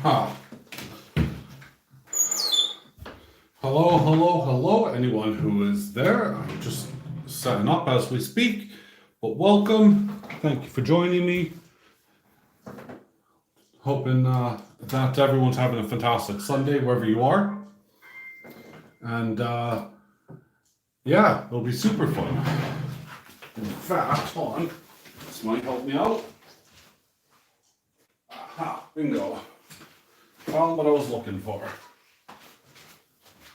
Aha. Hello, anyone who is there. I'm just setting up as we speak, but welcome. Thank you for joining me. Hoping that everyone's having a fantastic Sunday wherever you are. And yeah, it'll be super fun. In fact, hold on. This might help me out. Aha, bingo. Found what I was looking for.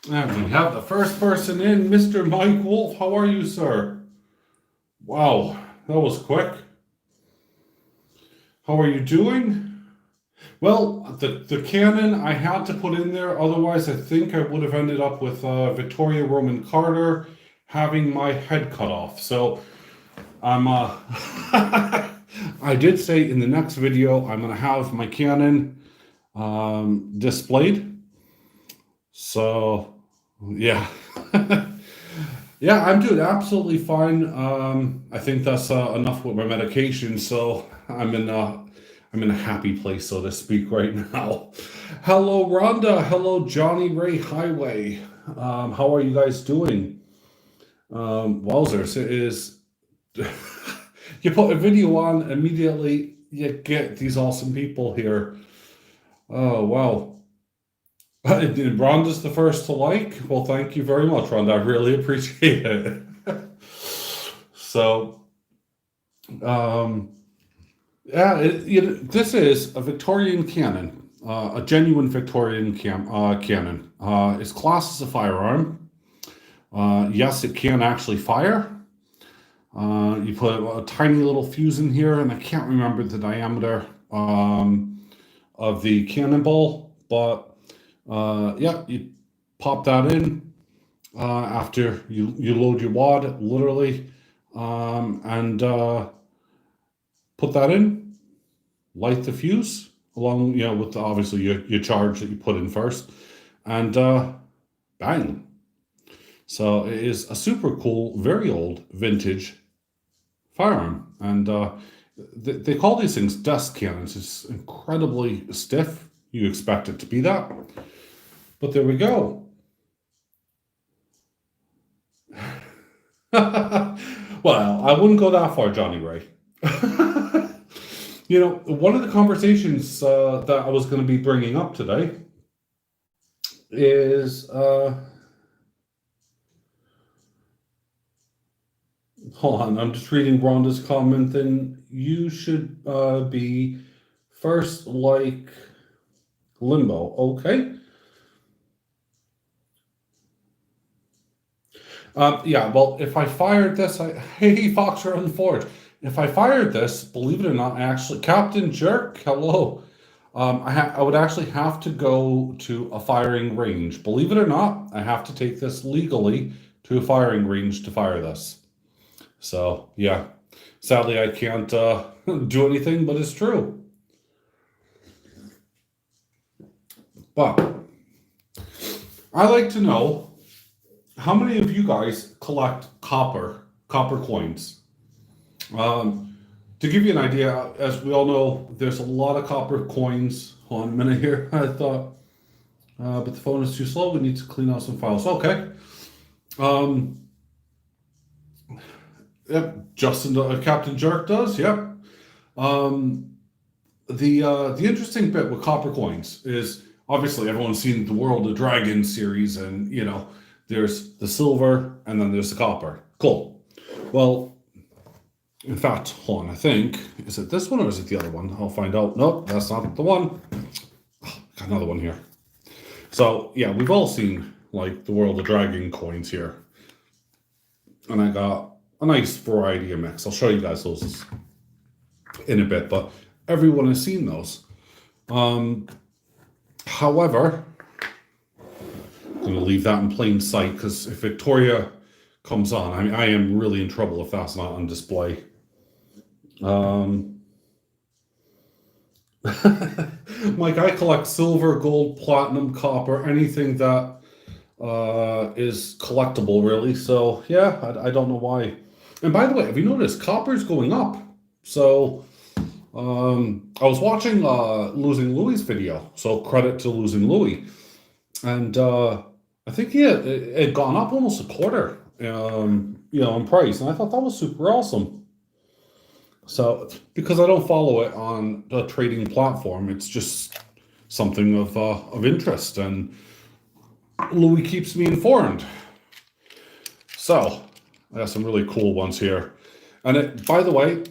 And we have the first person in, Mr. Mike Wolf. How are you, sir? Wow, that was quick. How are you doing? Well, the Cannon I had to put in there, otherwise I think I would have ended up with Victoria Roman Carter having my head cut off. So I'm I did say in the next video I'm gonna have my Cannon displayed. So yeah. Yeah, I'm doing absolutely fine. I think that's enough with my medication, so I'm in a happy place, so to speak, right now. Hello, Rhonda. Hello, Johnny Ray Highway. How are you guys doing? Wowzers, it is. You put a video on, immediately you get these awesome people here. Oh, wow. Rhonda's the first to like. Well, thank you very much, Rhonda. I really appreciate it. So, yeah, this is a Victorian cannon, a genuine Victorian cannon. It's classed as a firearm. Yes, it can actually fire. You put a tiny little fuse in here, and I can't remember the diameter of the cannonball, but yeah, you pop that in after you load your wad, literally, and put that in, light the fuse along, with obviously your charge that you put in first, and bang. So it is a super cool, very old, vintage firearm, and they call these things desk cannons. It's incredibly stiff. You expect it to be that. But there we go. Well, I wouldn't go that far, Johnny Ray. One of the conversations that I was going to be bringing up today is, hold on, I'm just reading Rhonda's comment, and you should be first like Limbo. Okay. Yeah, well, if I fired this, hey, Fox Run Forge. If I fired this, believe it or not, Captain Jerk, hello. I would actually have to go to a firing range. Believe it or not, I have to take this legally to a firing range to fire this. So, yeah, sadly, I can't do anything, but it's true. But I like to know, how many of you guys collect copper coins? To give you an idea, as we all know, there's a lot of copper coins. Hold on a minute here. I thought, but the phone is too slow. We need to clean out some files. Okay. Yep. Justin, Captain Jerk does. Yep. The interesting bit with copper coins is obviously everyone's seen the World of Dragons series, and there's the silver and then there's the copper. Cool. Well, in fact, hold on, I think, is it this one or is it the other one? I'll find out. Nope, that's not the one. Oh, got another one here. So, yeah, we've all seen, like, the World of Dragon coins here. And I got a nice variety of mix. I'll show you guys those in a bit, but everyone has seen those. However, I'm going to leave that in plain sight, because if Victoria comes on, I am really in trouble if that's not on display. Like, I collect silver, gold, platinum, copper, anything that is collectible, really. So yeah, I don't know why. And by the way, have you noticed copper's going up? So I was watching Losing Louie's video, so credit to Losing Louie, and I think it had gone up almost a quarter, in price, and I thought that was super awesome. So because I don't follow it on the trading platform, it's just something of interest, and Louis keeps me informed. So I got some really cool ones here, and by the way,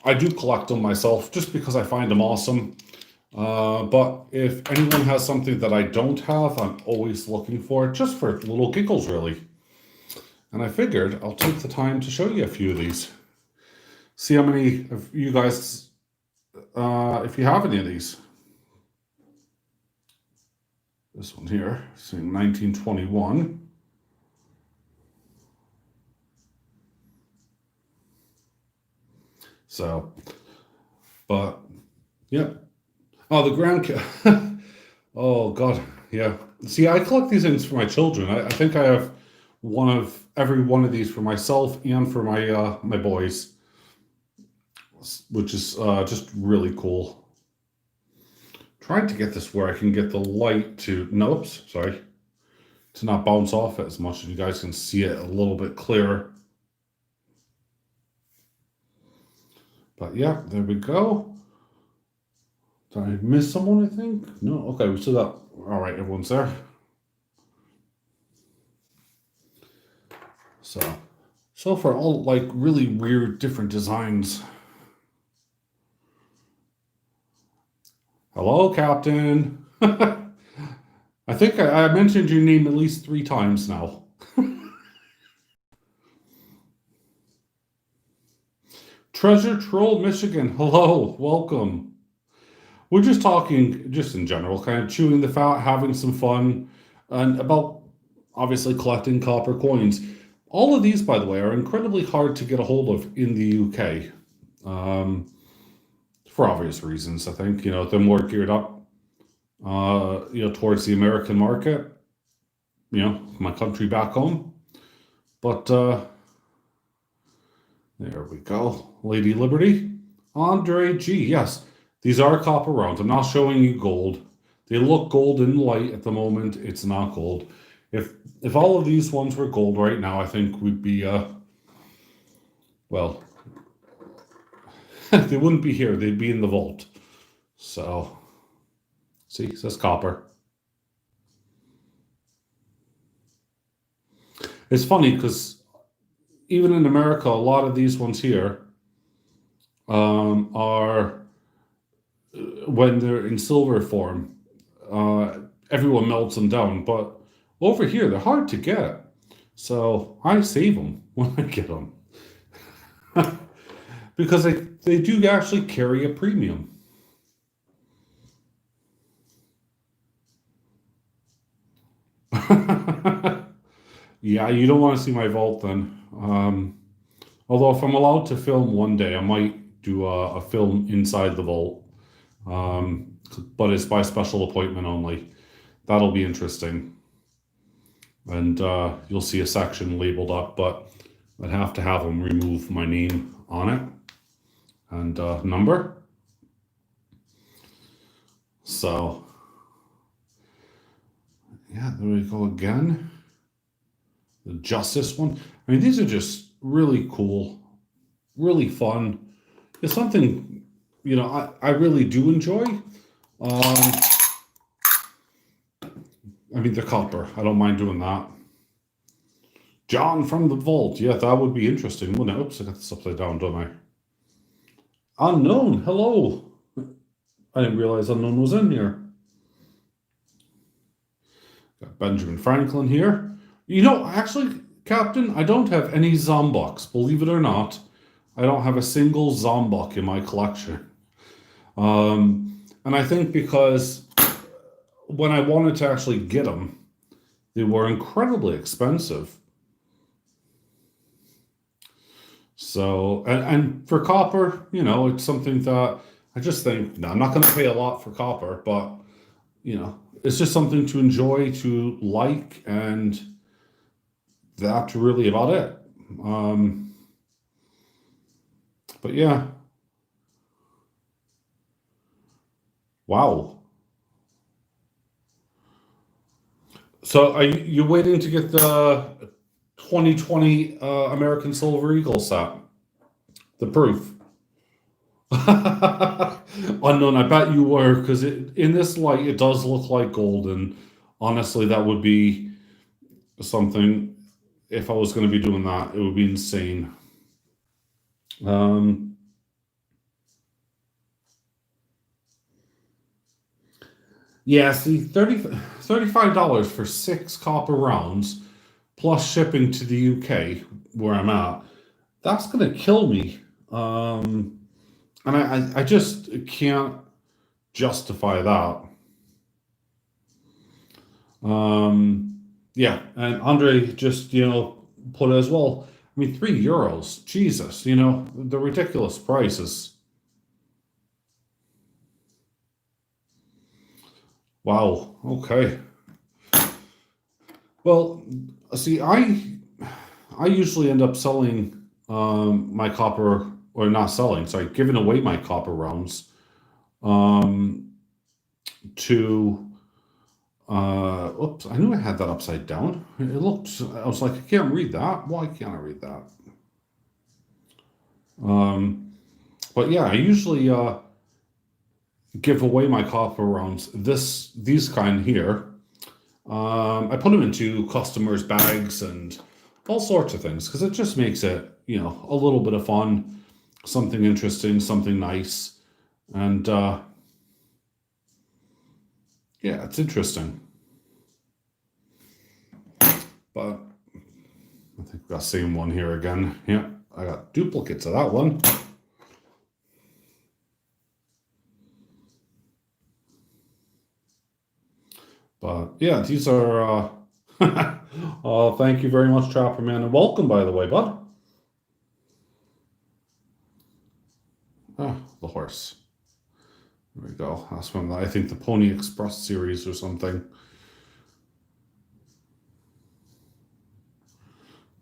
I do collect them myself just because I find them awesome. But if anyone has something that I don't have, I'm always looking for it, just for little giggles, really. And I figured I'll take the time to show you a few of these. See how many of you guys, if you have any of these. This one here, saying 1921. So, but yeah. Oh, the Grand. Oh God, yeah. See, I collect these things for my children. I think I have every one of these for myself and for my boys, which is just really cool. Trying to get this where I can get the light to sorry, to not bounce off it as much, and you guys can see it a little bit clearer. But yeah, there we go. Did I miss someone, I think? No? Okay, we still got... All right, everyone's there. So for all, like, really weird, different designs. Hello, Captain. I think I mentioned your name at least 3 times now. Treasure Troll, Michigan. Hello, welcome. We're just talking, just in general, kind of chewing the fat, having some fun, and about obviously collecting copper coins. All of these, by the way, are incredibly hard to get a hold of in the UK, for obvious reasons. I think they're more geared up, towards the American market. My country back home. But there we go, Lady Liberty, Andre G. Yes. These are copper rounds. I'm not showing you gold. They look gold in light at the moment. It's not gold. If all of these ones were gold right now, I think we'd be well, they wouldn't be here. They'd be in the vault. So, see, it says copper. It's funny because even in America, a lot of these ones here are, when they're in silver form, everyone melts them down. But over here, they're hard to get. So I save them when I get them. Because they do actually carry a premium. Yeah, you don't want to see my vault then. Although if I'm allowed to film one day, I might do a film inside the vault. But it's by special appointment only. That'll be interesting. And you'll see a section labeled up, but I'd have to have them remove my name on it and number. So, yeah, there we go again. The Justice one. I mean, these are just really cool, really fun. It's something, I really do enjoy. I mean, they're copper. I don't mind doing that. John from the vault. Yeah, that would be interesting, wouldn't it? Oops, I got this upside down, don't I? Unknown. Hello. I didn't realize Unknown was in here. Got Benjamin Franklin here. Actually, Captain, I don't have any Zombucks. Believe it or not, I don't have a single Zombuck in my collection. And I think because when I wanted to actually get them, they were incredibly expensive. So, and for copper, it's something that I just think, no, I'm not going to pay a lot for copper, but, it's just something to enjoy, to like, and that's really about it. But yeah, Wow. So are you waiting to get the 2020 American Silver Eagle set? The proof. Unknown, I bet you were, because in this light it does look like gold, and honestly, that would be something. If I was going to be doing that, it would be insane. Um, yeah, see, $35 for 6 copper rounds plus shipping to the UK where I'm at. That's going to kill me. And I just can't justify that. Yeah, and Andre just, put it as well. I mean, €3. Jesus, the ridiculous prices. Wow. Okay. Well, see, I usually end up selling my copper, or not selling, sorry, giving away my copper rounds um, to. Oops, I knew I had that upside down. It looked. I was like, I can't read that. Why can't I read that? But yeah, I usually give away my copper rounds. These kind here. I put them into customers' bags and all sorts of things because it just makes it, a little bit of fun, something interesting, something nice, and yeah, it's interesting. But I think we got the same one here again. Yeah, I got duplicates of that one. But yeah, these are. Thank you very much, Trapper Man, and welcome, by the way, bud. Oh, the horse. There we go. That's from I think the Pony Express series or something.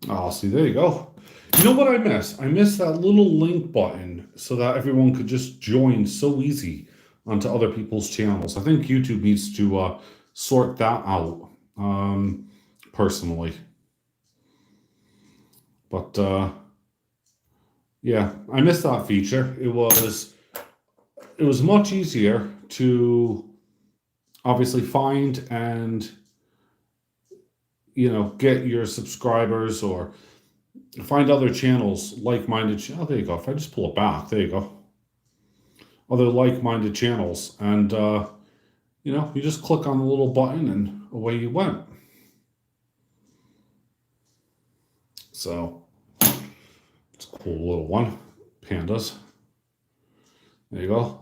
Oh, see, there you go. You know what I miss? I miss that little link button so that everyone could just join so easy onto other people's channels. I think YouTube needs to sort that out, personally. But yeah, I missed that feature. It was much easier to obviously find and get your subscribers or find other channels, like-minded. Oh, there you go. If I just pull it back, there you go. Other like-minded channels, and you just click on the little button, and away you went. So it's a cool little one. Pandas. There you go.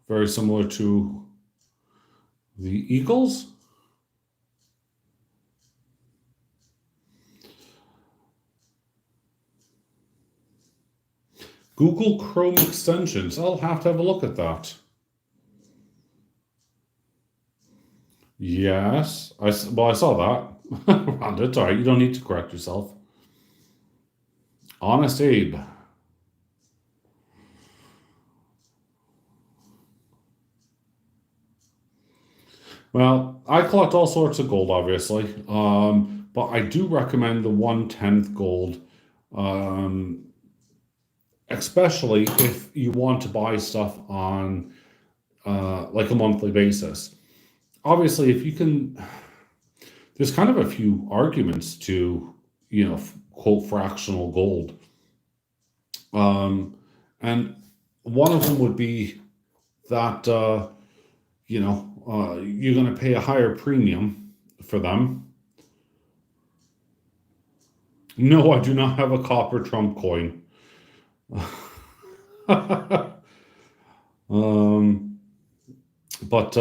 Very similar to the eagles. Google Chrome extensions. I'll have to have a look at that. Yes. I saw that. Rhonda, it's all right. You don't need to correct yourself. Honest Abe. Well, I collect all sorts of gold, obviously, but I do recommend the 1/10 gold, um, especially if you want to buy stuff on like a monthly basis. Obviously, if you can, there's kind of a few arguments to, quote fractional gold, and one of them would be that you're going to pay a higher premium for them. No, I do not have a copper Trump coin. But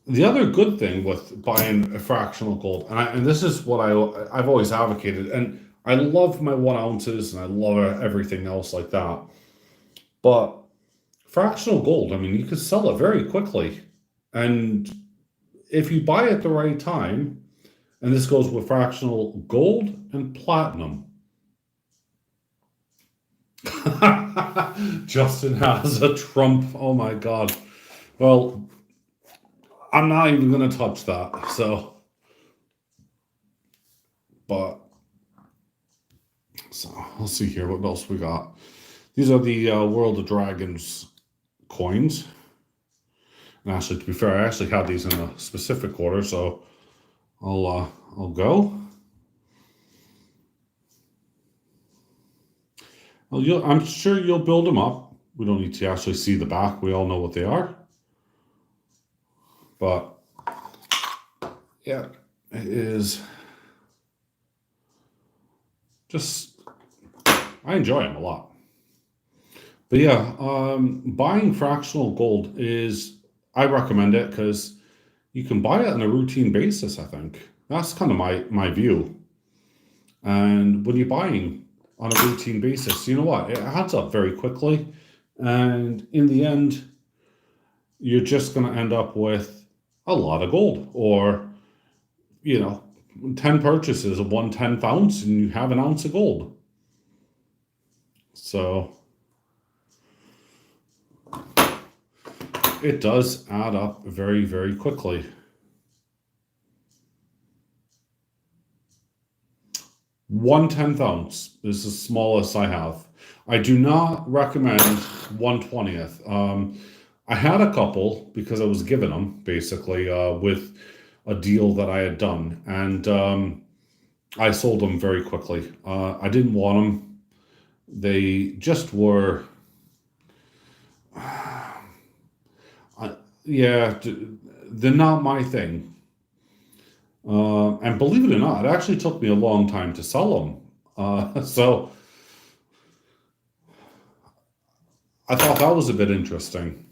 the other good thing with buying a fractional gold, and this is what I've always advocated, and I love my 1 ounces and I love everything else like that. But fractional gold, I mean, you could sell it very quickly, and if you buy at the right time, and this goes with fractional gold and platinum. Justin has a Trump. Oh my God. Well, I'm not even going to touch that. So, but, so let's see here. What else we got? These are the World of Dragons coins. And actually, to be fair, I actually had these in a specific order. So I'll go. Well, I'm sure you'll build them up. We don't need to actually see the back. We all know what they are. But yeah, it is just, I enjoy them a lot. But yeah, buying fractional gold is, I recommend it because you can buy it on a routine basis, I think. That's kind of my view. And when you're buying on a routine basis, you know what? It adds up very quickly. And in the end, you're just going to end up with a lot of gold, or, 10 purchases of 1/10 ounce and you have an ounce of gold. So it does add up very, very quickly. 1/10 ounce is the smallest I have. I do not recommend 1/20th. I had a couple because I was given them basically with a deal that I had done, and I sold them very quickly. I didn't want them. They just were, yeah, they're not my thing. And believe it or not, it actually took me a long time to sell them. So I thought that was a bit interesting.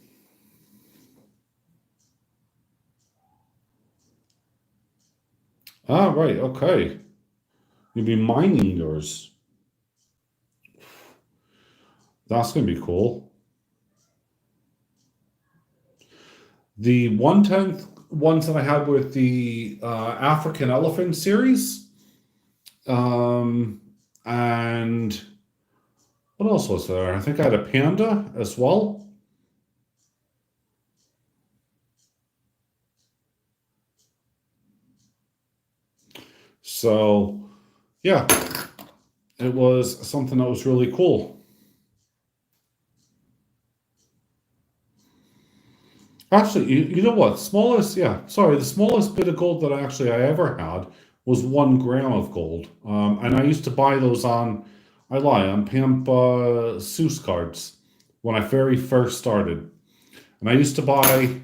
Ah, right, okay. You'll be mining yours. That's going to be cool. The 1/10 ones that I had with the African elephant series, and what else was there? I think I had a panda as well. So, yeah, it was something that was really cool. Actually, you know what? The smallest bit of gold that I ever had was 1 gram of gold. And I used to buy those on Pamp Seuss cards when I very first started. And I used to buy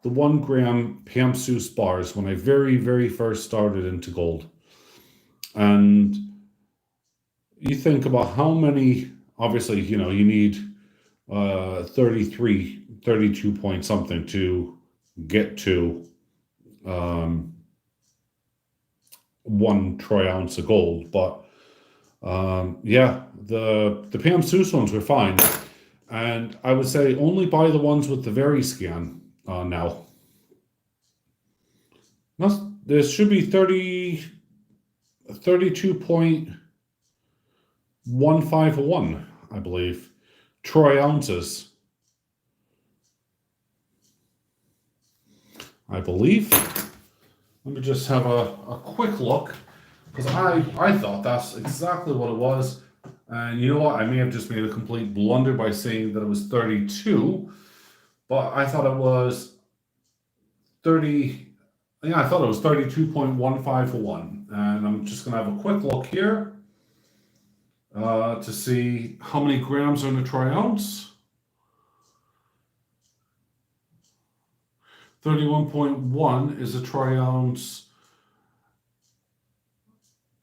the 1 gram Pamp Seuss bars when I very, very first started into gold. And you think about how many, obviously, you need 33, 32 point something to get to um, 1 troy ounce of gold. But yeah, the Pam Seuss ones were fine. And I would say only buy the ones with the very scan now. There should be 32.151, I believe, troy ounces. I believe. Let me just have a quick look, because I thought that's exactly what it was. And you know what? I may have just made a complete blunder by saying that it was 32, but I thought it was 30. Yeah, I thought it was 32.151. And I'm just going to have a quick look here to see how many grams are in a troy ounce. 31.1 is a troy ounce.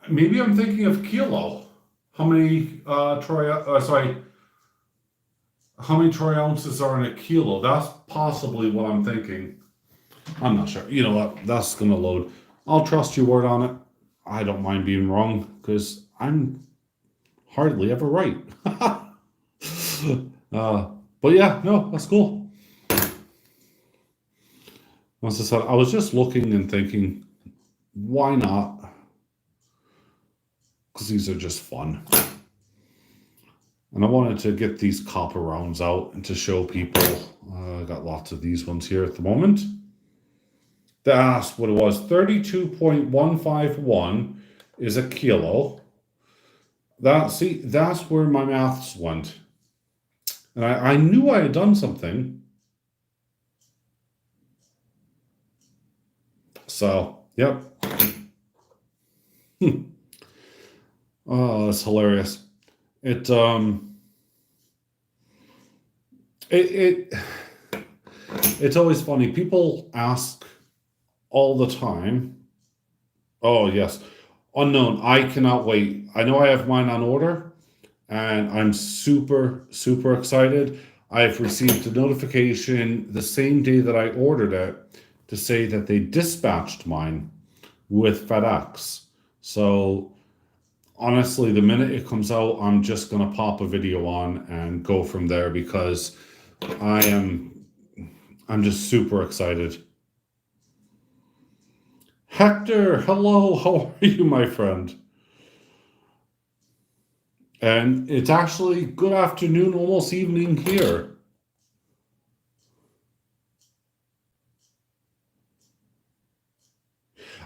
Maybe I'm thinking of kilo. How many how many troy ounces are in a kilo? That's possibly what I'm thinking. I'm not sure. You know what? That's gonna load. I'll trust your word on it. I don't mind being wrong because I'm hardly ever right. But yeah, no, that's cool. As I said, I was just looking and thinking, why not? Because these are just fun. And I wanted to get these copper rounds out and to show people. I got lots of these ones here at the moment. That's what it was. 32.151 is a kilo. That's where my maths went. And I knew I had done something. So, yep. Oh, that's hilarious. It it it's always funny. People ask all the time. Oh yes, unknown. I cannot wait. I know I have mine on order, and I'm super excited. I've received a notification the same day that I ordered it to say that they dispatched mine with FedEx. So honestly, the minute it comes out, I'm just gonna pop a video on and go from there because I am I'm just super excited. Hector, hello, how are you, my friend? And it's actually good afternoon, almost evening here.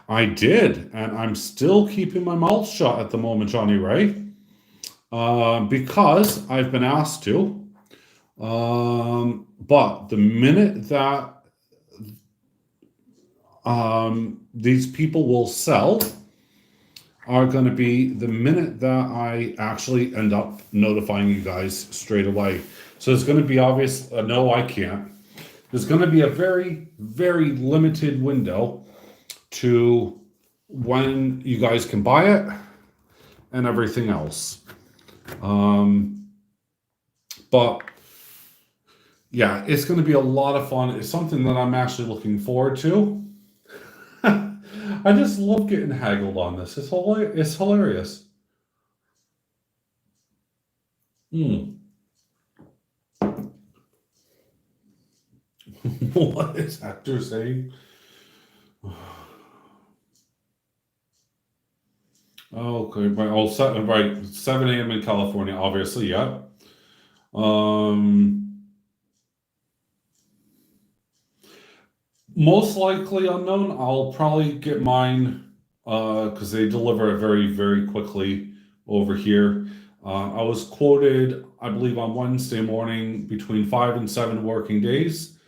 I did, and I'm still keeping my mouth shut at the moment, Johnny Ray, because I've been asked to. But the minute that these people will sell are going to be the minute that I actually end up notifying you guys straight away. So it's going to be obvious. No, I can't. There's going to be a very limited window to when you guys can buy it and everything else. But yeah, it's going to be a lot of fun. It's something that I'm actually looking forward to. I just love getting haggled on this. It's hilarious. Hmm. What is Hector saying? Okay, right, 7 a.m. in California, obviously, yeah. Um, Most likely unknown. I'll probably get mine because they deliver it very quickly over here. I was quoted, I believe, on Wednesday morning between 5 and 7 working days.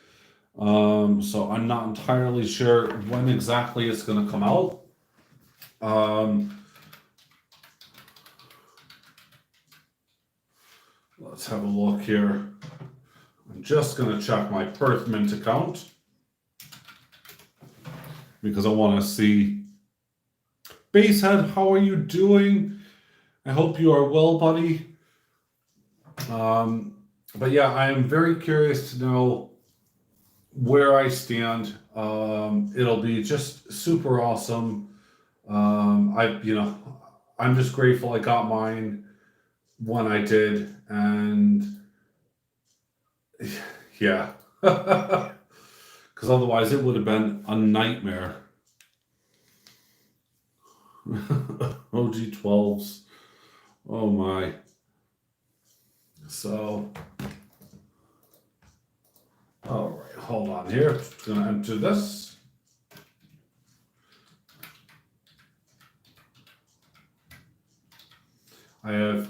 So I'm not entirely sure when exactly it's going to come out. Let's have a look here. I'm just going to check my Perth Mint account because I want to see. Basehead, how are you doing? I hope you are well, buddy. But yeah, I am very curious to know where I stand. It'll be just super awesome. I'm just grateful I got mine when I did, and yeah, because otherwise it would have been a nightmare. OG12s. Oh my. So, all right, hold on here. Just gonna enter this. I have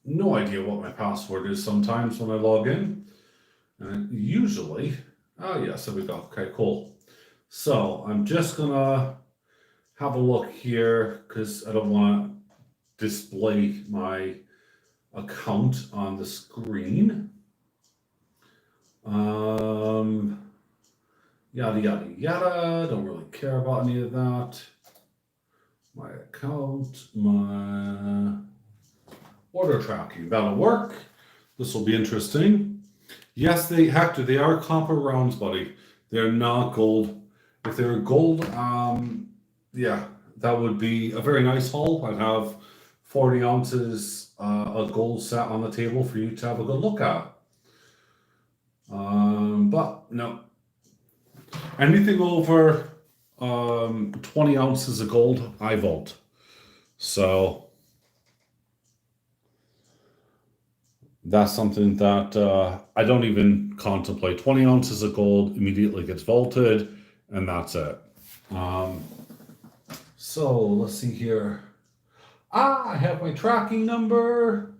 no idea what my password is sometimes when I log in. And usually, oh yes, there we go. Okay, cool. So I'm just gonna have a look here because I don't want to display my account on the screen. Yada yada yada. Don't really care about any of that. My account, my order tracking. That'll work. This will be interesting. Yes, Hector, they are copper rounds, buddy. They're not gold. If they were gold, yeah, that would be a very nice haul. I'd have 40 ounces of gold set on the table for you to have a good look at. But no, anything over 20 ounces of gold, I vote. So That's something that I don't even contemplate. 20 ounces of gold immediately gets vaulted, and that's it. Um, so let's see here. I have my tracking number.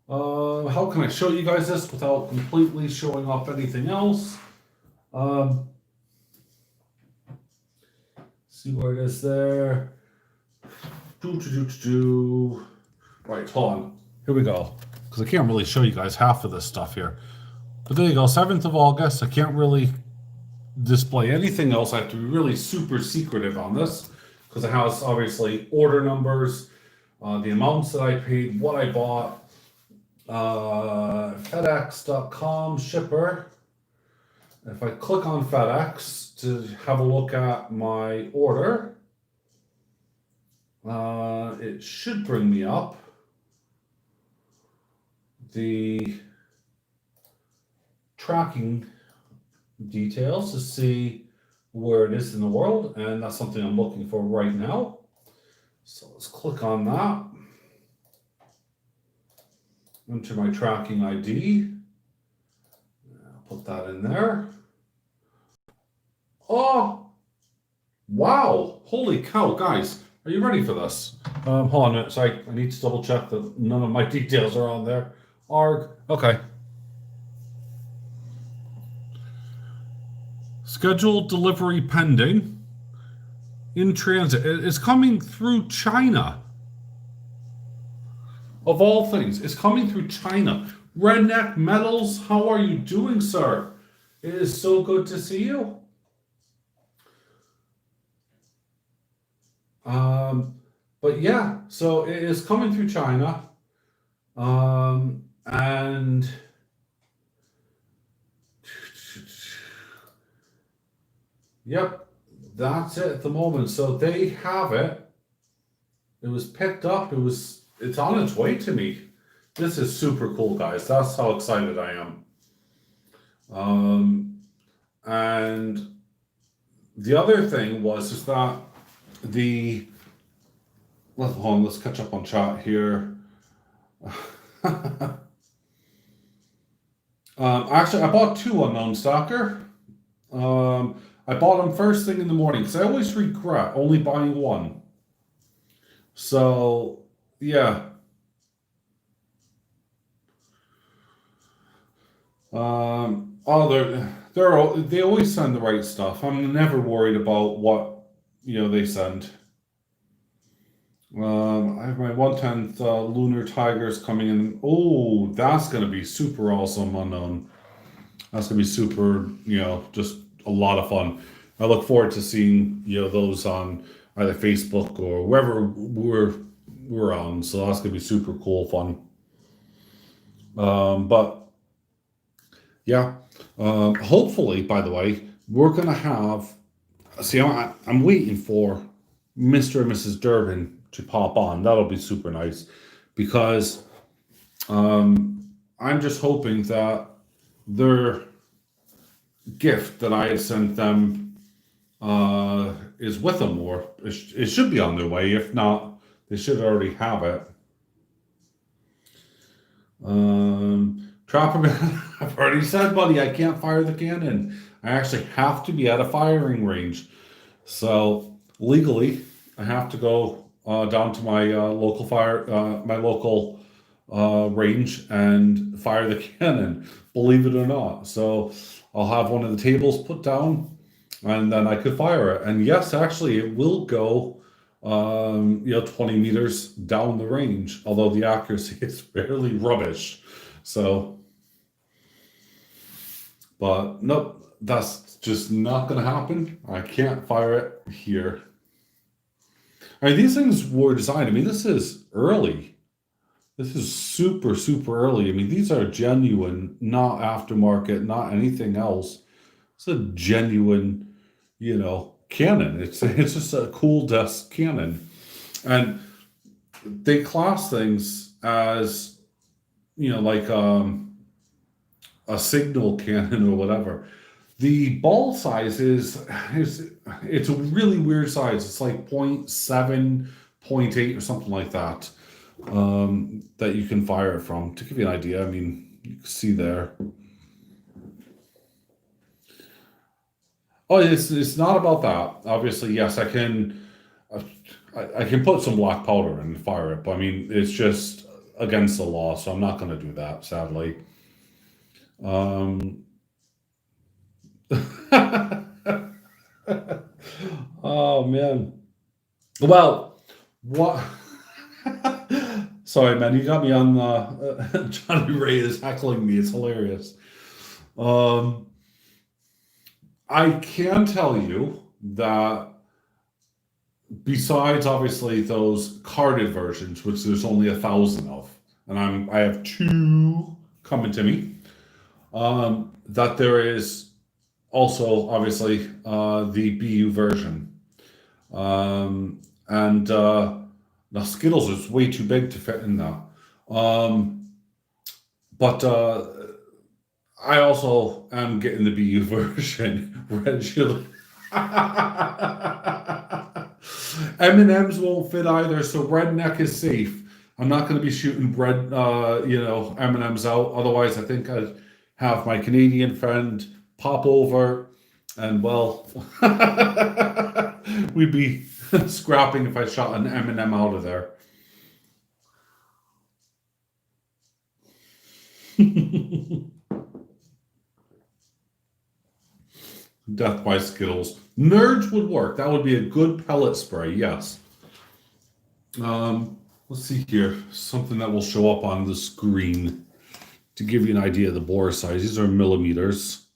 How can I show you guys this without completely showing off anything else? Um, see where it is there. Right, hold on. Here we go. Because I can't really show you guys half of this stuff here. But there you go, 7th of August. I can't really display anything else. I have to be really super secretive on this because it has obviously order numbers, the amounts that I paid, what I bought, FedEx.com shipper. If I click on FedEx to have a look at my order, it should bring me up the tracking details to see where it is in the world, and that's something I'm looking for right now. So let's click on that. Enter my tracking ID. I'll put that in there. Oh, wow. Holy cow, guys. Are you ready for this? Hold on a minute. Sorry, I need to double check that none of my details are on there. ARG. Okay. Scheduled delivery pending. In transit. It's coming through China. Of all things, it's coming through China. Redneck Metals, how are you doing, sir? It is so good to see you. But yeah, so it is coming through China. And yep, that's it at the moment. So they have it. It was picked up. It's on its way to me. This is super cool, guys. That's how excited I am. And the other thing is that hold on, let's catch up on chat here. Actually, I bought 2 Unknown Stalker. I bought them first thing in the morning because I always regret only buying 1. So, yeah. They always send the right stuff. I'm never worried about what they send. I have my 1/10 Lunar Tigers coming in. Oh, that's gonna be super awesome, Unknown. That's gonna be super, just a lot of fun. I look forward to seeing those on either Facebook or wherever we're on. So that's gonna be super cool, fun. But yeah, hopefully, by the way, we're gonna have. See, I'm waiting for Mr. and Mrs. Durbin to pop on. That'll be super nice because I'm just hoping that their gift that I sent them is with them, or it should be on their way. If not, they should already have it. Trapperman, I've already said, buddy, I can't fire the cannon. I actually have to be at a firing range. So legally, I have to go down to my local range and fire the cannon, believe it or not. So I'll have one of the tables put down and then I could fire it. And yes, actually, it will go 20 meters down the range, although the accuracy is fairly rubbish. So, but nope, that's just not going to happen. I can't fire it here. I mean, these things were designed. I mean, this is early. This is super, super early. I mean, these are genuine, not aftermarket, not anything else. It's a genuine, cannon. It's just a cool desk cannon. And they class things as, like a signal cannon or whatever. The ball size it's a really weird size. It's like 0.7, 0.8 or something like that. that you can fire it from. To give you an idea, I mean, you can see there. Oh, it's not about that. Obviously, yes, uh, I can put some black powder and fire it, but I mean, it's just against the law, so I'm not going to do that, sadly. Um, oh man. Well, what? Sorry, man, you got me on. Johnny Ray is heckling me. It's hilarious. Um, I can tell you that besides obviously those carded versions, which there's only 1,000 of, and I have two coming to me. That there is also obviously the BU version, and the Skittles is way too big to fit in there. Um, but I also am getting the BU version. Red chili. M&Ms won't fit either, so redneck is safe. I'm not going to be shooting M&Ms out. Otherwise, I think I'd have my Canadian friend pop over, and well, we'd be scrapping if I shot an M&M out of there. Death by Skittles. Nerds would work. That would be a good pellet spray. Yes. Let's see here. Something that will show up on the screen to give you an idea of the bore size. These are millimeters.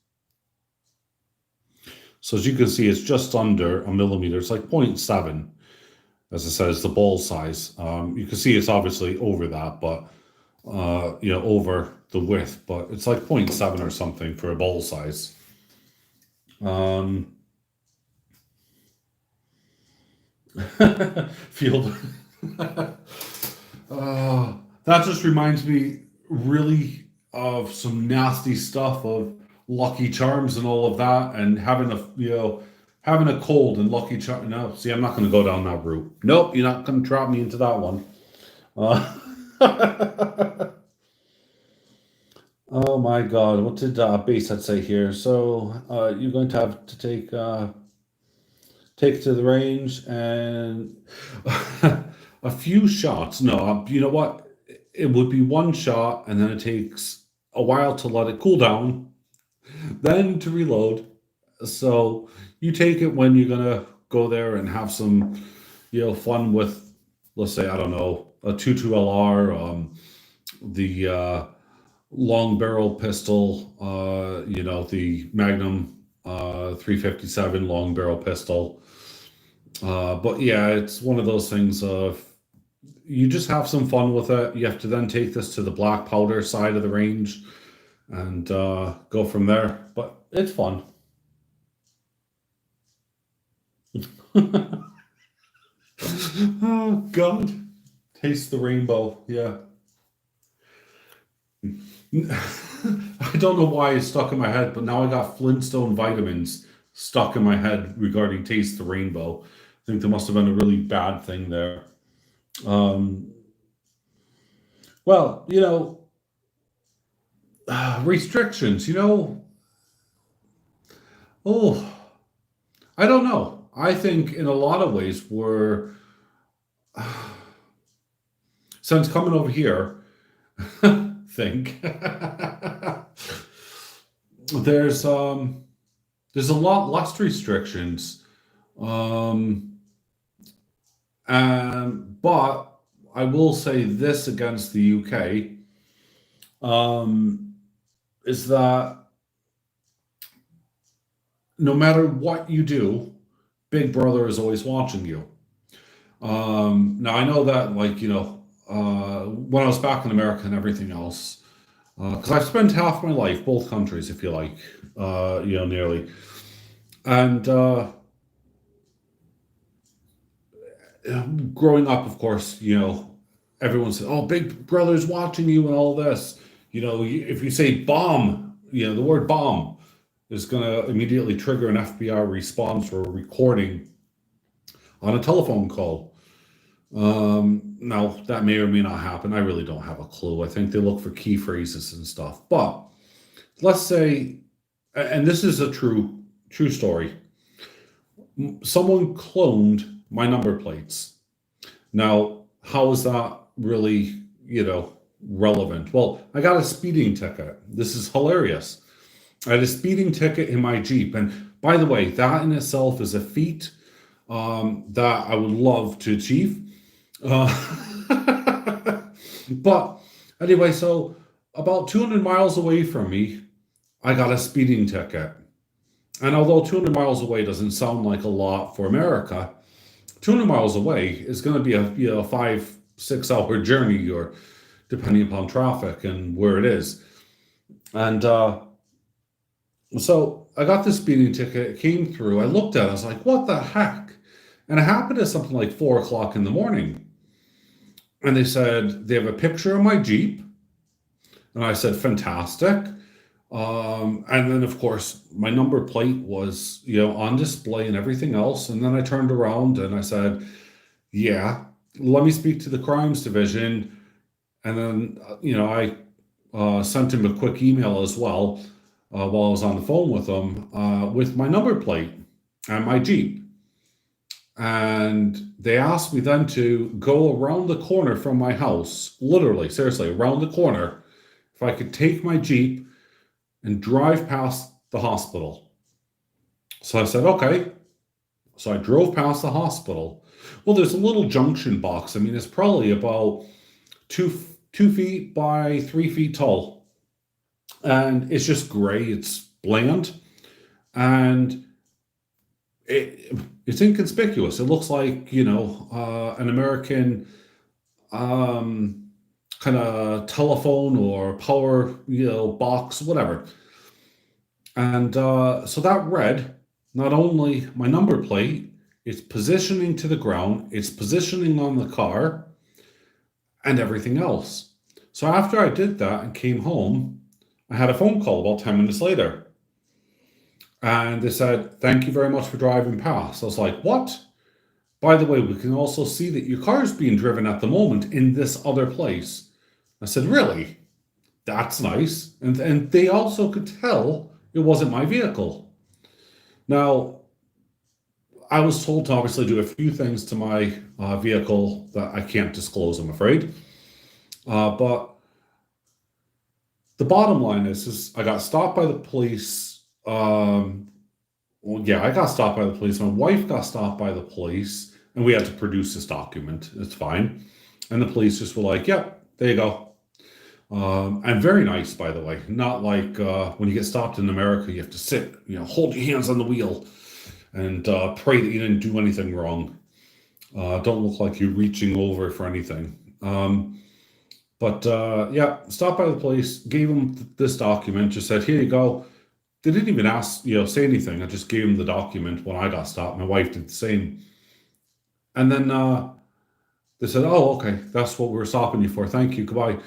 So as you can see, it's just under a millimeter. It's like 0.7. As I said, it's the ball size. You can see it's obviously over that, but over the width, but it's like 0.7 or something for a ball size. Field. That just reminds me really of some nasty stuff of Lucky Charms and all of that, and having a cold and Lucky Charm. No, see, I'm not going to go down that route. Nope, you're not going to trap me into that one. Oh my God, what did Base say here? So you're going to have to take it to the range and a few shots. No, you know what? It would be one shot, and then it takes a while to let it cool down, then to reload. So you take it when you're gonna go there and have some, fun with, let's say, I don't know, a 22 LR, the long barrel pistol, the Magnum 357 long barrel pistol. But yeah, it's one of those things of you just have some fun with it. You have to then take this to the black powder side of the range and go from there. But it's fun. Oh God, taste the rainbow. Yeah. I don't know why it's stuck in my head, but now I got Flintstone vitamins stuck in my head regarding taste the rainbow. I think there must have been a really bad thing there. Um, well, restrictions. Oh, I don't know. I think in a lot of ways we're since coming over here, think there's um there's a lot less restrictions. Um, but I will say this against the UK, um, is that no matter what you do, Big Brother is always watching you. Now I know that, like, when I was back in America and everything else, because I've spent half my life both countries, if you like, nearly, and growing up, of course, everyone said, "Oh, Big Brother's watching you," and all this. If you say bomb, the word bomb is going to immediately trigger an FBI response or a recording on a telephone call. Now, that may or may not happen. I really don't have a clue. I think they look for key phrases and stuff. But let's say, and this is a true story. Someone cloned my number plates. Now, how is that really, relevant? Well, I got a speeding ticket. This is hilarious. I had a speeding ticket in my Jeep. And by the way, that in itself is a feat that I would love to achieve. But anyway, so about 200 miles away from me, I got a speeding ticket. And although 200 miles away doesn't sound like a lot for America, 200 miles away is going to be a 5-6 hour journey, or depending upon traffic and where it is. And so I got this speeding ticket. It came through. I looked at it. I was like, what the heck? And it happened at something like 4 o'clock in the morning. And they said, they have a picture of my Jeep. And I said, fantastic. And then, of course, my number plate was, on display and everything else. And then I turned around and I said, yeah, let me speak to the crimes division. And then, I sent him a quick email as well while I was on the phone with him with my number plate and my Jeep. And they asked me then to go around the corner from my house, literally, seriously, around the corner, if I could take my Jeep and drive past the hospital. So I said, okay. So I drove past the hospital. Well, there's a little junction box. I mean, it's probably about 2 feet by 3 feet tall. And it's just gray. It's bland. And it's inconspicuous. It looks like, an American kind of telephone or power, box, whatever. And so that read not only my number plate, it's positioning to the ground, it's positioning on the car, and everything else. So after I did that and came home, I had a phone call about 10 minutes later. And they said, thank you very much for driving past. I was like, what? By the way, we can also see that your car is being driven at the moment in this other place. I said, really? That's nice. And they also could tell it wasn't my vehicle. Now, I was told to obviously do a few things to my vehicle that I can't disclose, I'm afraid. But the bottom line is I got stopped by the police. I got stopped by the police. My wife got stopped by the police, and we had to produce this document. It's fine. And the police just were like, yep, there you go. And very nice, by the way. Not like when you get stopped in America, you have to sit, hold your hands on the wheel and pray that you didn't do anything wrong. Don't look like you're reaching over for anything. Stopped by the police, gave them this document, just said, here you go. They didn't even ask, say anything. I just gave them the document when I got stopped. My wife did the same. And then they said, oh, okay, that's what we're stopping you for. Thank you, goodbye.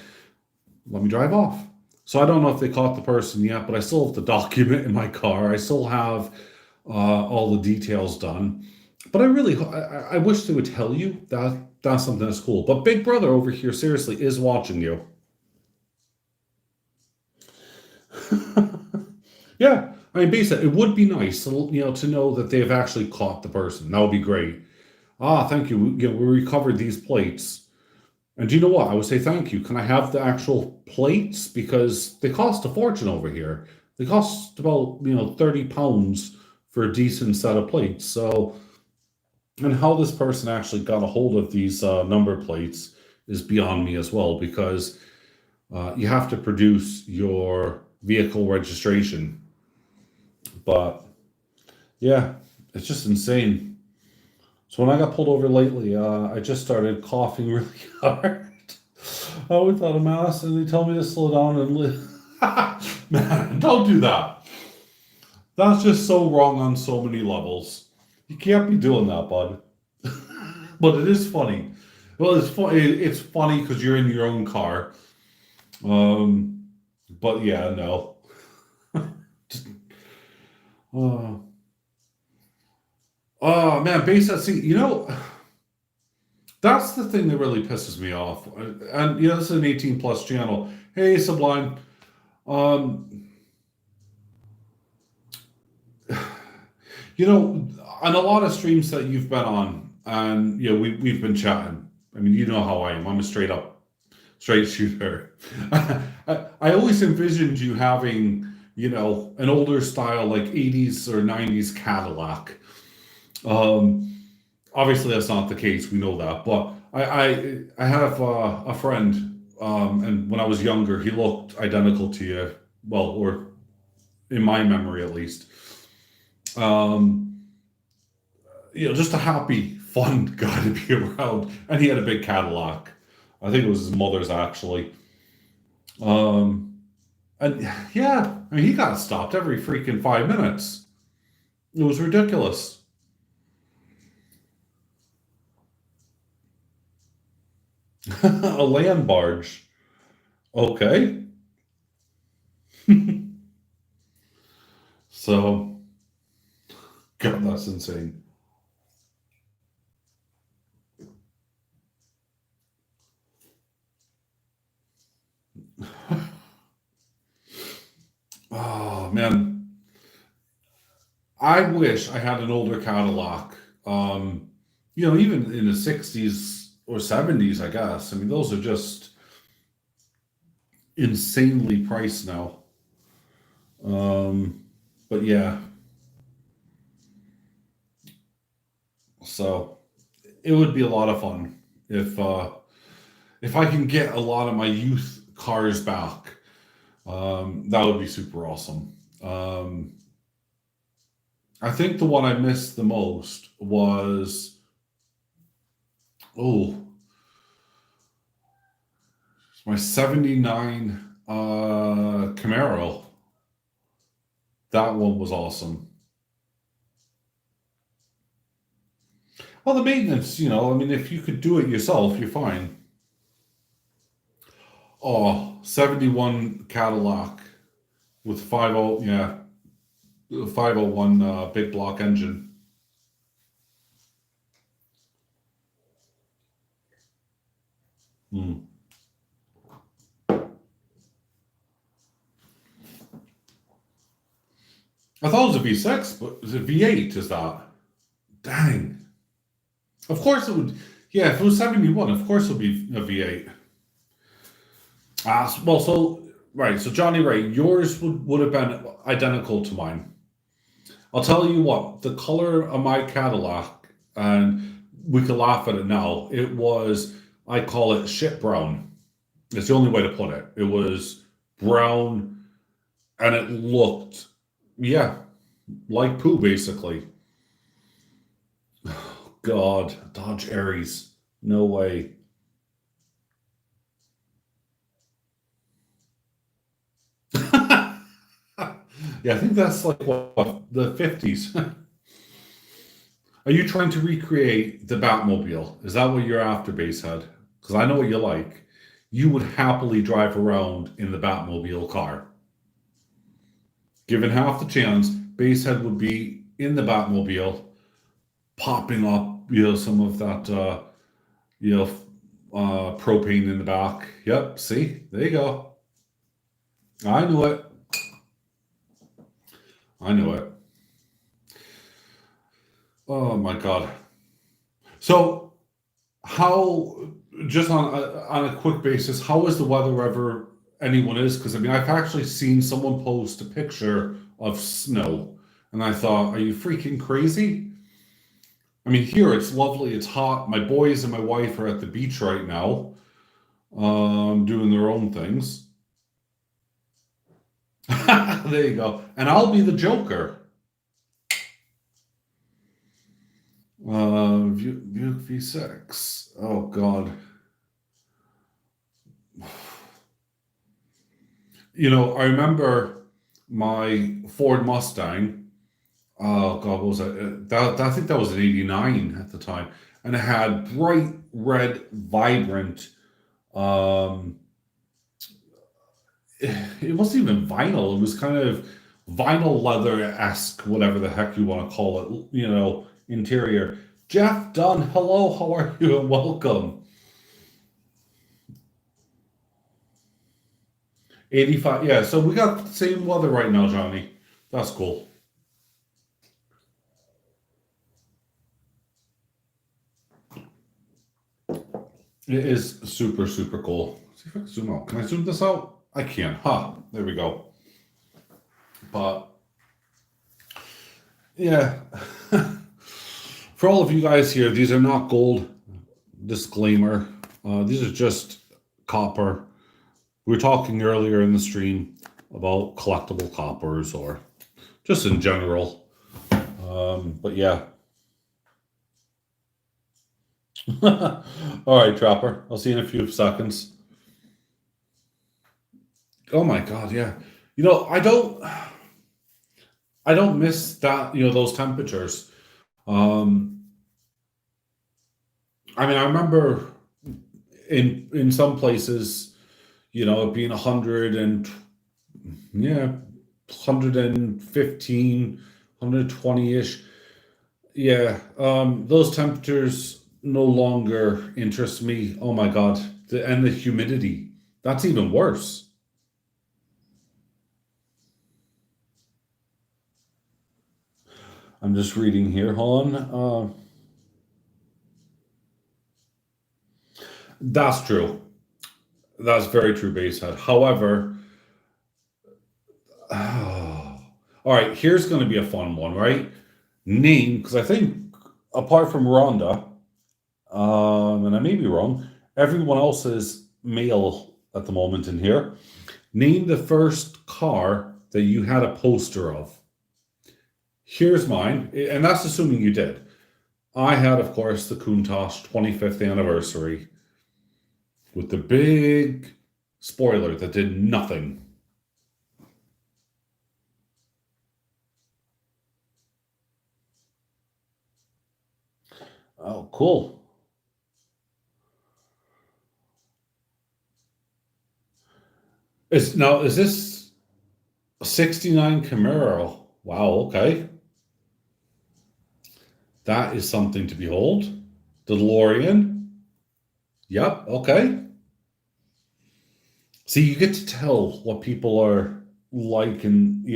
Let me drive off. So I don't know if they caught the person yet, but I still have the document in my car. I still have all the details done. But I wish they would tell you that that's something that's cool. But Big Brother over here, seriously, is watching you. Yeah, I mean, basically, it would be nice, to know that they've actually caught the person. That would be great. Thank you. We recovered these plates. And do you know what? I would say thank you. Can I have the actual plates? Because they cost a fortune over here. They cost about, 30 pounds for a decent set of plates. So, and how this person actually got a hold of these number plates is beyond me as well, because you have to produce your vehicle registration. But yeah, it's just insane. So when I got pulled over lately, I just started coughing really hard. Without a mask, and they tell me to slow down and live. Man, don't do that. That's just so wrong on so many levels. You can't be doing that, bud. But it is funny. Well, it's funny. It's funny because you're in your own car. But yeah, no. Oh man, basically, That's the thing that really pisses me off. And yeah, this is an 18 plus channel. Hey, Sublime. Um, on a lot of streams that you've been on, and we've been chatting. I mean, you know how I am. I'm a straight shooter. I always envisioned you having, an older style like 80s or 90s Cadillac. Um, Obviously, that's not the case. We know that, but I have a friend, and when I was younger, he looked identical to you. Well, or in my memory at least. Um, just a happy, fun guy to be around, and he had a big Cadillac. I think it was his mother's actually. Um, and yeah, I mean, he got stopped every freaking 5 minutes. It was ridiculous. A land barge. Okay. So, God, that's insane. Oh man, I wish I had an older Cadillac. Um, even in the 60s or 70s, I guess. I mean, those are just insanely priced now. Um, but yeah, so it would be a lot of fun if I can get a lot of my youth cars back. That would be super awesome. I think the one I missed the most was, oh, my '79 Camaro. That one was awesome. Well, the maintenance, I mean, if you could do it yourself, you're fine. Oh, '71 Cadillac with 50, yeah, 501 big block engine. Hmm. I thought it was a V6, but is it V8? Is that? Dang. Of course it would. Yeah, if it was 71, of course it would be a V8. Well, so, right, so Johnny Ray, yours would have been identical to mine. I'll tell you what, the color of my Cadillac, and we could laugh at it now, I call it shit brown. It's the only way to put it. It was brown and it looked, yeah, like poo, basically. God, Dodge Aries. No way. Yeah, I think that's like what, the 50s. Are you trying to recreate the Batmobile? Is that what you're after, Basehead? Because I know what you like. You would happily drive around in the Batmobile car. Given half the chance, Basehead would be in the Batmobile, popping up, some of that, you know, propane in the back. Yep, see, there you go. I knew it. I knew it. Oh my God. So, how, just on a quick basis, how is the weather wherever anyone is? Because I mean, I've actually seen someone post a picture of snow, and I thought, are you freaking crazy? I mean, here it's lovely, it's hot. My boys and my wife are at the beach right now, doing their own things. There you go. And I'll be the Joker. Buick V6. Oh God. I remember my Ford Mustang. Oh God, what was that? I think that was an '89 at the time, and it had bright red, vibrant. Um, it wasn't even vinyl. It was kind of vinyl leather esque, whatever the heck you want to call it. Interior. Jeff Dunn, hello, how are you? And welcome. 85, yeah, so we got the same weather right now, Johnny. That's cool. It is super, super cool. Let's see if I can zoom out. Can I zoom this out? I can. Huh. There we go. But yeah, for all of you guys here, these are not gold. Disclaimer. These are just copper. We were talking earlier in the stream about collectible coppers or just in general. But yeah. All right, Trapper. I'll see you in a few seconds. Oh my God, yeah. You know, I don't miss that, those temperatures. Um, I mean, I remember in some places, it being 100 and yeah, 115, 120-ish. Yeah, those temperatures no longer interest me. Oh my God. And the humidity. That's even worse. I'm just reading here. Hold on. That's true. That's very true, Basehead. However, all right, here's going to be a fun one, right? Name, because I think apart from Rhonda, and I may be wrong, everyone else is male at the moment in here. Name the first car that you had a poster of. Here's mine, and that's assuming you did. I had, of course, the Countach 25th anniversary with the big spoiler that did nothing. Oh, cool. Is this a 69 Camaro? Wow, okay. That is something to behold. The DeLorean. Yep, okay. See, you get to tell what people are like and,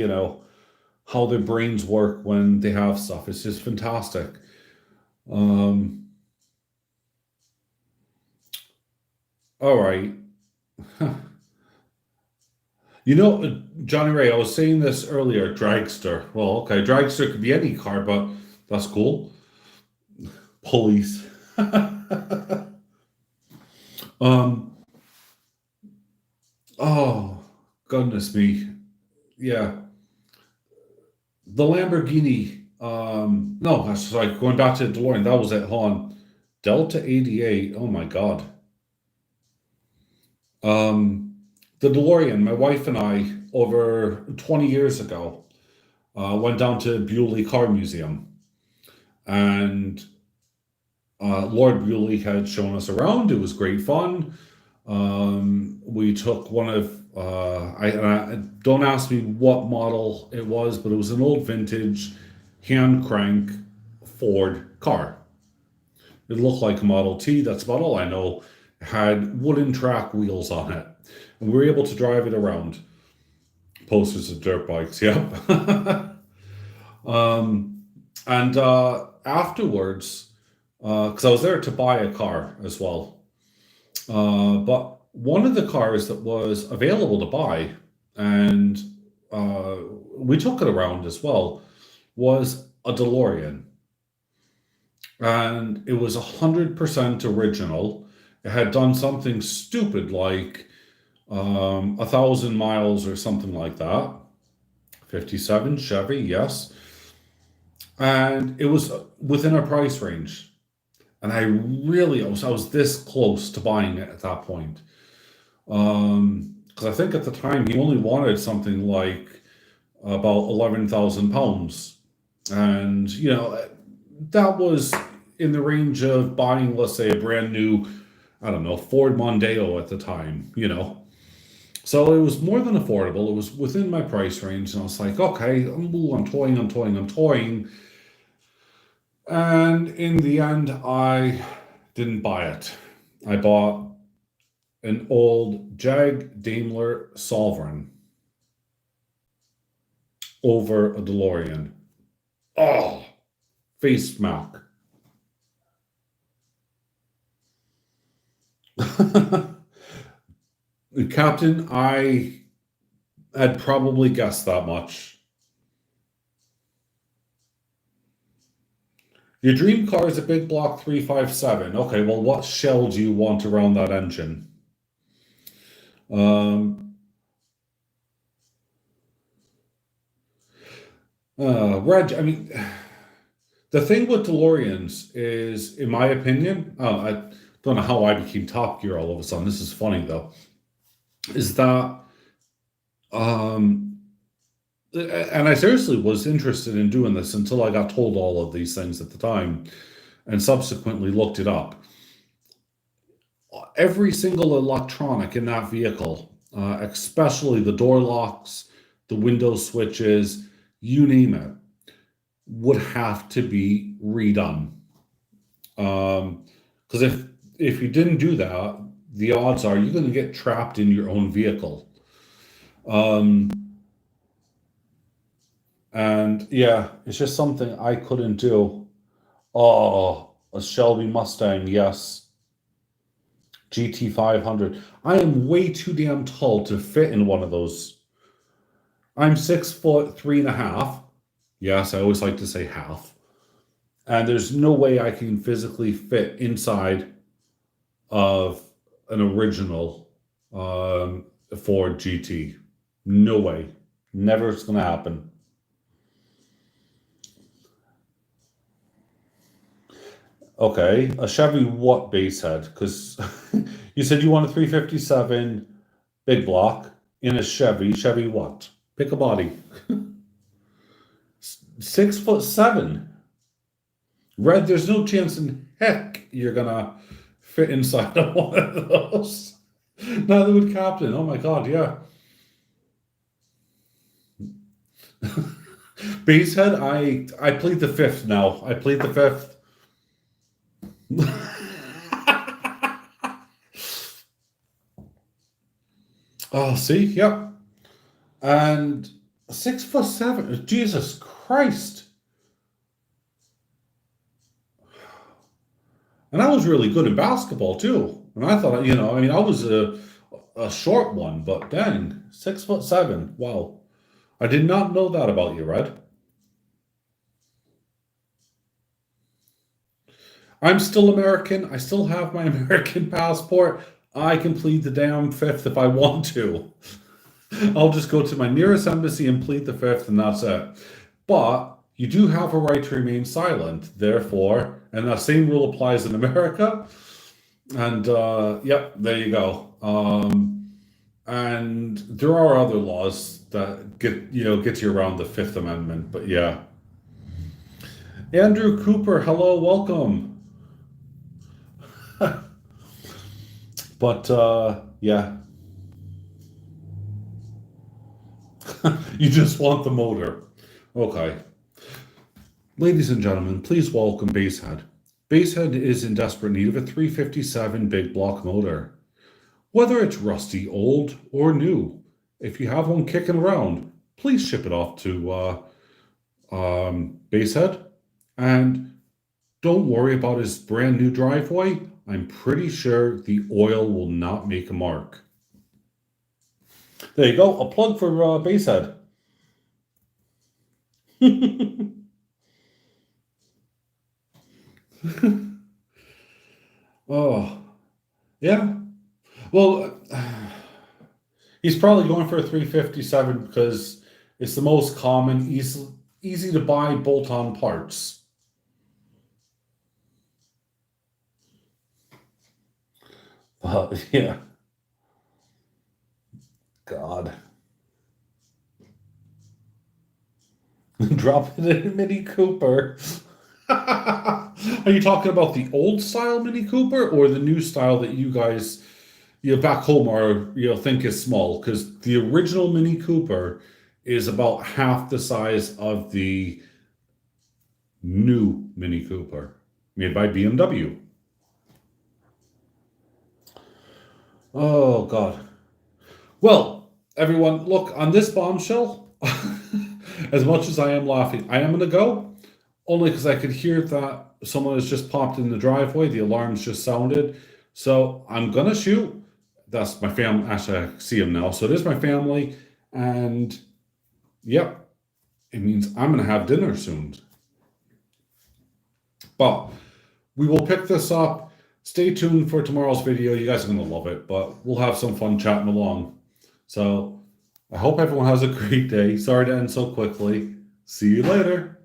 how their brains work when they have stuff. It's just fantastic. Um, all right. Johnny Ray, I was saying this earlier, dragster. Well, okay, dragster could be any car, but that's cool. Pulleys. um, oh, goodness me. Yeah. The Lamborghini. No, that's sorry, going back to the DeLorean, that was at Han. Delta 88. Oh my God. Um, the DeLorean, my wife and I, over 20 years ago, went down to Bewley Car Museum, and Lord Bewley had shown us around. It was great fun. We took one of I don't ask me what model it was, but it was an old vintage hand crank Ford car. It looked like a Model T. That's about all I know. It had wooden track wheels on it, and we were able to drive it around. Posters of dirt bikes. Yep. um, and afterwards, because I was there to buy a car as well. But one of the cars that was available to buy, and uh, we took it around as well, was a DeLorean. And it was 100% original. It had done something stupid like 1,000 miles or something like that. 57 Chevy, yes. And it was within a price range. And I was this close to buying it at that point. Because I think at the time he only wanted something like about 11,000 pounds, and that was in the range of buying, let's say, a brand new, I don't know, Ford Mondeo at the time. So it was more than affordable. It was within my price range, and I was like, okay, I'm toying, I'm toying, I'm toying. And in the end, I didn't buy it. I bought an old Jag Daimler Sovereign over a DeLorean. Oh, face smack. Captain, I had probably guessed that much. Your dream car is a big block 357. Okay, well, what shell do you want around that engine? Um, Reg, I mean, the thing with DeLoreans is, in my opinion, I don't know how I became Top Gear all of a sudden. This is funny though, is that, um, and I seriously was interested in doing this until I got told all of these things at the time and subsequently looked it up. Every single electronic in that vehicle, especially the door locks, the window switches, you name it, would have to be redone. Because if you didn't do that, the odds are you're going to get trapped in your own vehicle. Um, and yeah, it's just something I couldn't do. Oh, a Shelby Mustang, yes. GT 500. I am way too damn tall to fit in one of those. I'm 6 foot 3.5. Yes, I always like to say half. And there's no way I can physically fit inside of an original Ford GT. No way. Never it's going to happen. Okay, a Chevy what base head? Because you said you want a 357 big block in a Chevy. Chevy what? Pick a body. 6'7". Red, there's no chance in heck you're gonna fit inside of one of those. Neither would Captain. Oh my god, yeah. Basehead, I plead the fifth now. I plead the fifth. Oh, see, yep. And 6'7". Jesus Christ. And I was really good in basketball too. And I thought, I mean, I was a short one, but dang, 6'7". Wow. I did not know that about you, Red. I'm still American. I still have my American passport. I can plead the damn fifth if I want to. I'll just go to my nearest embassy and plead the fifth, and that's it. But you do have a right to remain silent, therefore, and that same rule applies in America. And yep, there you go. And there are other laws that get you around the Fifth Amendment, but yeah. Andrew Cooper, hello, welcome. But yeah. You just want the motor. Okay. Ladies and gentlemen, please welcome Basehead. Basehead is in desperate need of a 357 big block motor. Whether it's rusty, old, or new, if you have one kicking around, please ship it off to Basehead. And don't worry about his brand new driveway. I'm pretty sure the oil will not make a mark. There you go, a plug for Basehead. Oh, yeah. Well, he's probably going for a 357 because it's the most common, easy to buy bolt-on parts. Yeah. God. Drop it in a Mini Cooper. Are you talking about the old style Mini Cooper or the new style that you guys, back home are, think is small? Because the original Mini Cooper is about half the size of the New Mini Cooper made by BMW. Oh, God. Well, everyone, look, on this bombshell, as much as I am laughing, I am going to go only because I could hear that someone has just popped in the driveway. The alarms just sounded. So I'm going to shoot. That's my family. Actually, I see him now. So it is my family. And yep, it means I'm going to have dinner soon. But we will pick this up. Stay tuned for tomorrow's video. You guys are going to love it, but we'll have some fun chatting along. So I hope everyone has a great day. Sorry to end so quickly. See you later.